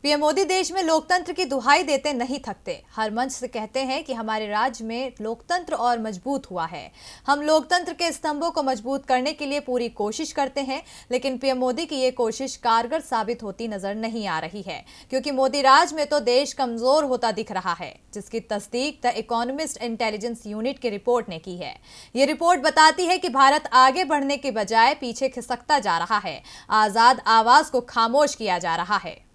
PM Modi देश में लोकतंत्र की दुहाई देते नहीं थकते। हर मंच से कहते हैं कि हमारे राज्य में लोकतंत्र और मजबूत हुआ है। हम लोकतंत्र के स्तंभों को मजबूत करने के लिए पूरी कोशिश करते हैं, लेकिन पीएम मोदी की ये कोशिश कारगर साबित होती नजर नहीं आ रही है, क्योंकि मोदी राज में तो देश कमजोर होता दिख रहा है, जिसकी तस्दीक द इकोनॉमिस्ट इंटेलिजेंस यूनिट की रिपोर्ट ने की है। ये रिपोर्ट बताती है कि भारत आगे बढ़ने के बजाय पीछे खिसकता जा रहा है। आजाद आवाज को खामोश किया जा रहा है।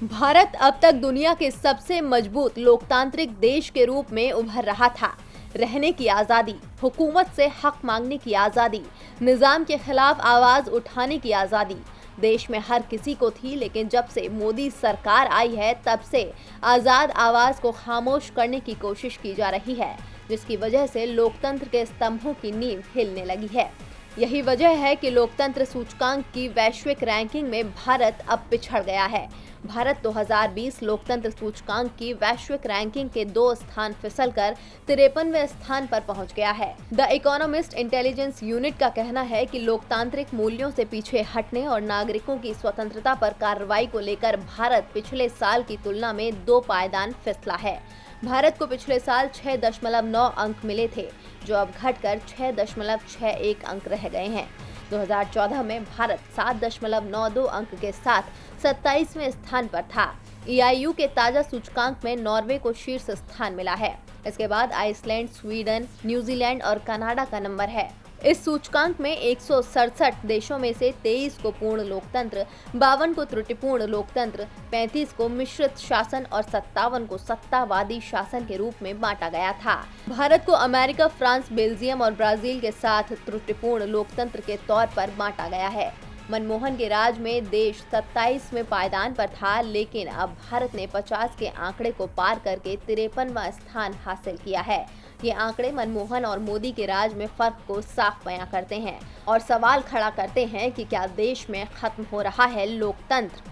भारत अब तक दुनिया के सबसे मजबूत लोकतांत्रिक देश के रूप में उभर रहा था। रहने की आज़ादी, हुकूमत से हक मांगने की आज़ादी, निज़ाम के खिलाफ आवाज़ उठाने की आज़ादी देश में हर किसी को थी, लेकिन जब से मोदी सरकार आई है तब से आज़ाद आवाज़ को खामोश करने की कोशिश की जा रही है, जिसकी वजह से लोकतंत्र के स्तंभों की नींव हिलने लगी है। यही वजह है कि लोकतंत्र सूचकांक की वैश्विक रैंकिंग में भारत अब पिछड़ गया है। भारत 2020 लोकतंत्र सूचकांक की वैश्विक रैंकिंग के 2 स्थान फिसलकर 53वें स्थान पर पहुंच गया है। द इकोनॉमिस्ट इंटेलिजेंस यूनिट का कहना है कि लोकतांत्रिक मूल्यों से पीछे हटने और नागरिकों की स्वतंत्रता पर कार्रवाई को लेकर भारत पिछले साल की तुलना में 2 पायदान फिसला है। भारत को पिछले साल 6.9 अंक मिले थे, जो अब घटकर 6.61 अंक रह गए हैं। 2014 में भारत 7.92 अंक के साथ 27वें स्थान पर था। EIU के ताजा सूचकांक में नॉर्वे को शीर्ष स्थान मिला है। इसके बाद आइसलैंड, स्वीडन, न्यूजीलैंड और कनाडा का नंबर है। इस सूचकांक में 167 देशों में से 23 को पूर्ण लोकतंत्र, 52 को त्रुटिपूर्ण लोकतंत्र, 35 को मिश्रित शासन और 57 को सत्तावादी शासन के रूप में बांटा गया था। भारत को अमेरिका, फ्रांस, बेल्जियम और ब्राजील के साथ त्रुटिपूर्ण लोकतंत्र के तौर पर बांटा गया है। मनमोहन के राज में देश 27वें पायदान पर था, लेकिन अब भारत ने 50 के आंकड़े को पार करके 53वां स्थान हासिल किया है। ये आंकड़े मनमोहन और मोदी के राज में फर्क को साफ बयां करते हैं और सवाल खड़ा करते हैं कि क्या देश में खत्म हो रहा है लोकतंत्र।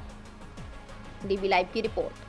DB लाइव की रिपोर्ट।